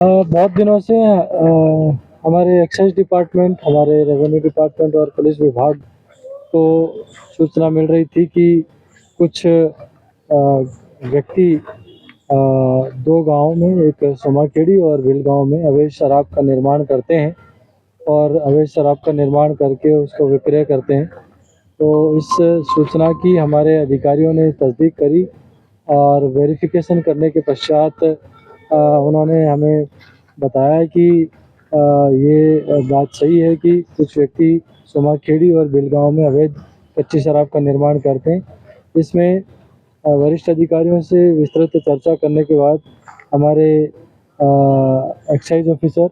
बहुत दिनों से हमारे एक्साइज डिपार्टमेंट, हमारे रेवेन्यू डिपार्टमेंट और पुलिस विभाग को सूचना मिल रही थी कि कुछ व्यक्ति दो गाँव में, एक सोमाखेड़ी और भिल गाँव में अवैध शराब का निर्माण करते हैं और अवैध शराब का निर्माण करके उसको विक्रय करते हैं। तो इस सूचना की हमारे अधिकारियों ने तस्दीक करी और वेरिफिकेशन करने के पश्चात उन्होंने हमें बताया कि ये बात सही है कि कुछ व्यक्ति सोमाखेड़ी और भिलगाँव में अवैध कच्ची शराब का निर्माण करते हैं। इसमें वरिष्ठ अधिकारियों से विस्तृत चर्चा करने के बाद हमारे एक्साइज ऑफिसर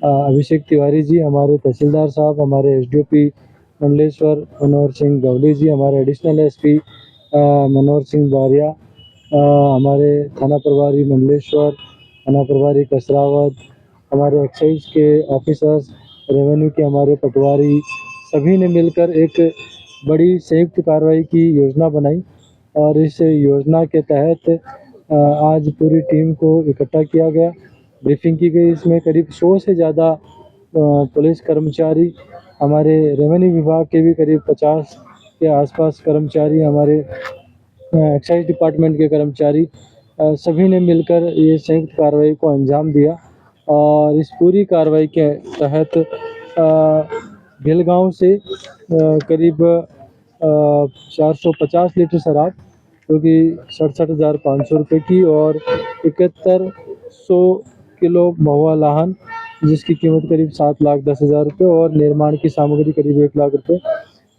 अभिषेक तिवारी जी, हमारे तहसीलदार साहब, हमारे एसडीओपी मंडलेश्वर मनोहर सिंह गवली जी, हमारे एडिशनल एसपी मनोहर सिंह बारिया, हमारे थाना प्रभारी मंडलेश्वर, थाना प्रभारी कसरावत, हमारे एक्साइज के ऑफिसर्स, रेवेन्यू के हमारे पटवारी, सभी ने मिलकर एक बड़ी संयुक्त कार्रवाई की योजना बनाई और इस योजना के तहत आज पूरी टीम को इकट्ठा किया गया, ब्रीफिंग की गई। इसमें करीब 100 से ज़्यादा पुलिस कर्मचारी, हमारे रेवेन्यू विभाग के भी करीब 50 के आसपास कर्मचारी, हमारे एक्साइज डिपार्टमेंट के कर्मचारी, सभी ने मिलकर ये संयुक्त कार्रवाई को अंजाम दिया और इस पूरी कार्रवाई के तहत भिल गाँव से करीब 450 लीटर शराब, जो कि 67,500 रुपये की, और 7100 किलो महुआ लाहन, जिसकी कीमत करीब 7,10,000 रुपये, और निर्माण की सामग्री करीब 1 लाख रुपये।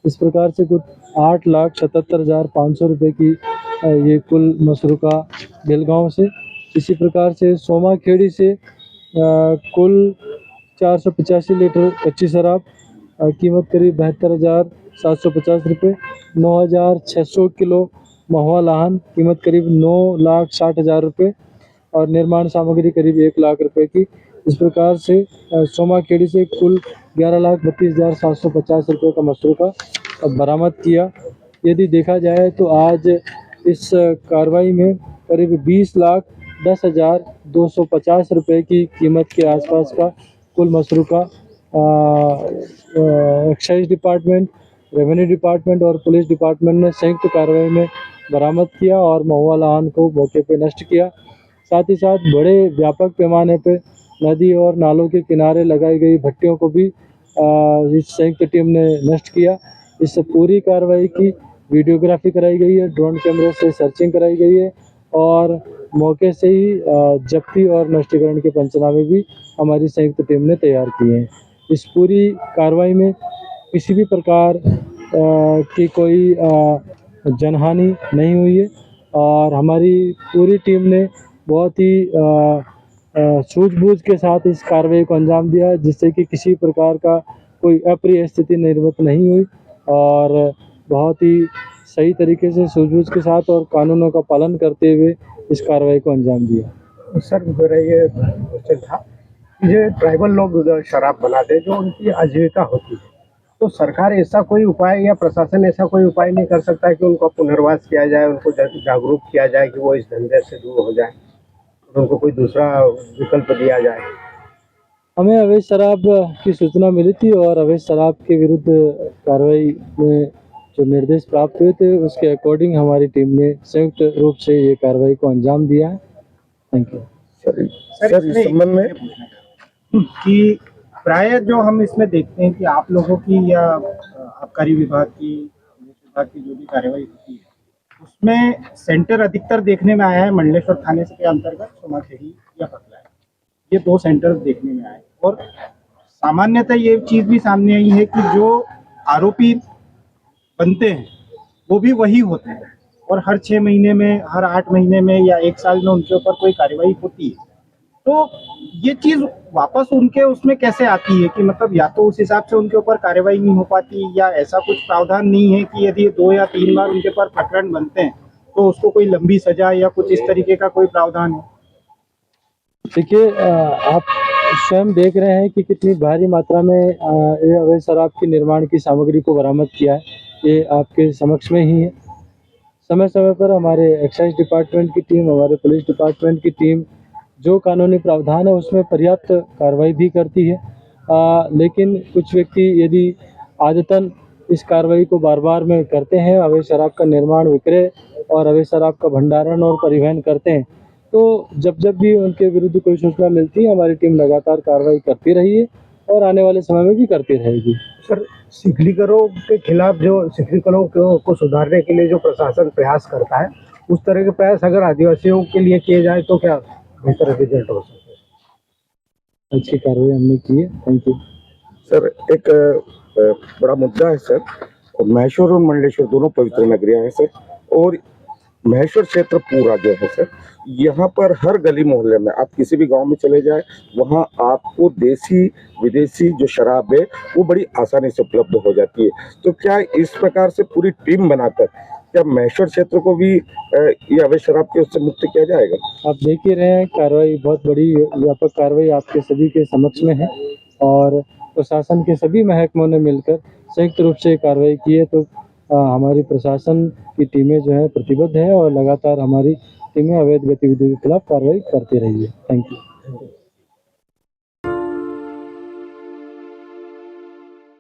इस प्रकार से कुल 8,77,500 रुपये की ये कुल मसरूका भिलगाँव से। इसी प्रकार से सोमाखेड़ी से कुल 485 लीटर कच्ची शराब, कीमत करीब 72,750 रुपये, 9,600 किलो महुआ लाहन, कीमत करीब 9,60,000 रुपये, और निर्माण सामग्री करीब 1 लाख रुपये की। इस प्रकार से सोमाखेड़ी से कुल 11,32,750 रुपये का मसरूका बरामद किया। यदि देखा जाए तो आज इस कार्रवाई में करीब 20,10,250 रुपये की कीमत के आसपास का कुल मसरूका एक्साइज डिपार्टमेंट, रेवेन्यू डिपार्टमेंट और पुलिस डिपार्टमेंट ने संयुक्त कार्रवाई में बरामद किया और महुआ लाहन को मौके पर नष्ट किया। साथ ही साथ बड़े व्यापक पैमाने पर नदी और नालों के किनारे लगाई गई भट्टियों को भी इस संयुक्त टीम ने नष्ट किया। इस पूरी कार्रवाई की वीडियोग्राफी कराई गई है, ड्रोन कैमरे से सर्चिंग कराई गई है और मौके से ही जब्ती और नष्टीकरण के पंचनामे भी हमारी संयुक्त टीम ने तैयार किए हैं। इस पूरी कार्रवाई में किसी भी प्रकार की कोई जनहानि नहीं हुई है और हमारी पूरी टीम ने बहुत ही सूझबूझ के साथ इस कार्रवाई को अंजाम दिया, जिससे कि किसी प्रकार का कोई अप्रिय स्थिति निर्मित नहीं हुई और बहुत ही सही तरीके से सूझबूझ के साथ और कानूनों का पालन करते हुए इस कार्रवाई को अंजाम दिया। सर, मेरा ये क्वेश्चन था, ये ट्राइबल लोग शराब बनाते हैं जो उनकी आजीविका होती है, तो सरकार ऐसा कोई उपाय या प्रशासन ऐसा कोई उपाय नहीं कर सकता कि उनका पुनर्वास किया जाए, उनको जागरूक किया जाए कि वो इस धंधे से दूर हो जाए, उनको कोई दूसरा विकल्प दिया जाए? हमें अवैध शराब की सूचना मिली थी और अवैध शराब के विरुद्ध कार्रवाई में जो निर्देश प्राप्त हुए थे उसके अकॉर्डिंग हमारी टीम ने संयुक्त रूप से ये कार्रवाई को अंजाम दिया है। Thank you. सर, इस संबंध में कि प्राय जो हम इसमें देखते हैं कि आप लोगों की या आबकारी विभाग की, पुलिस विभाग की जो भी कार्रवाई होती है उसमें सेंटर अधिकतर देखने में आया है मंडलेश्वर थाने के अंतर्गत सोमाखेड़ी या पकला है, ये 2 सेंटर देखने में आए। और सामान्यतः ये चीज़ भी सामने आई है कि जो आरोपी बनते हैं वो भी वही होते हैं और हर 6 महीने में, हर 8 महीने में या 1 साल में उनके ऊपर कोई कार्रवाई होती है। तो ये चीज़ वापस उनके उसमें कैसे आती है कि मतलब या तो उस हिसाब से उनके ऊपर कार्रवाई नहीं हो पाती या ऐसा कुछ प्रावधान नहीं है कि यदि 2 या 3 बार उनके ऊपर प्रकरण बनते हैं तो उसको कोई लंबी सजा या कुछ इस तरीके का कोई प्रावधान है? देखिए, आप स्वयं देख रहे हैं कि कितनी भारी मात्रा में ये अवैध शराब की निर्माण की सामग्री को बरामद किया है, ये आपके समक्ष में ही है। समय समय पर हमारे एक्साइज डिपार्टमेंट की टीम, हमारे पुलिस डिपार्टमेंट की टीम जो कानूनी प्रावधान है उसमें पर्याप्त कार्रवाई भी करती है। लेकिन कुछ व्यक्ति यदि आदतन इस कार्रवाई को बार बार में करते हैं, अवैध शराब का निर्माण, विक्रय और अवैध शराब का भंडारण और परिवहन करते हैं, तो जब जब भी उनके विरुद्ध कोई सूचना मिलती है, हमारी टीम लगातार कार्रवाई करती रही है और आने वाले समय में भी करती रहेगी। सर, सिगलिकरों के खिलाफ जो सिगलिकरों को सुधारने के लिए जो प्रशासन प्रयास करता है, उस तरह के प्रयास अगर आदिवासियों के लिए किए जाए तो क्या बेहतर रिजल्ट हो सकता है? अच्छी कार्रवाई हमने की है। Thank you. सर, एक बड़ा मुद्दा है सर। महेश्वर और मंडलेश्वर दोनों पवित्र नगरियां हैं सर, और महेश्वर क्षेत्र पूरा जो है सर, यहाँ पर हर गली मोहल्ले में आप किसी भी गांव में चले जाए, वहाँ आपको देसी विदेशी जो शराब है वो बड़ी आसानी से उपलब्ध हो जाती है। तो क्या इस प्रकार से पूरी टीम बनाकर क्या महेश्वर क्षेत्र को भी ये अवैध शराब के उससे मुक्त किया जाएगा? आप देख ही रहे हैं, कार्रवाई बहुत बड़ी व्यापक कार्रवाई आपके सभी के समक्ष में है और प्रशासन के सभी महकमों ने मिलकर संयुक्त रूप से कार्रवाई की है। तो हमारी प्रशासन की टीमें जो है प्रतिबद्ध है और लगातार हमारी टीमें अवैध गतिविधियों के खिलाफ कार्रवाई करती रही है। Thank you.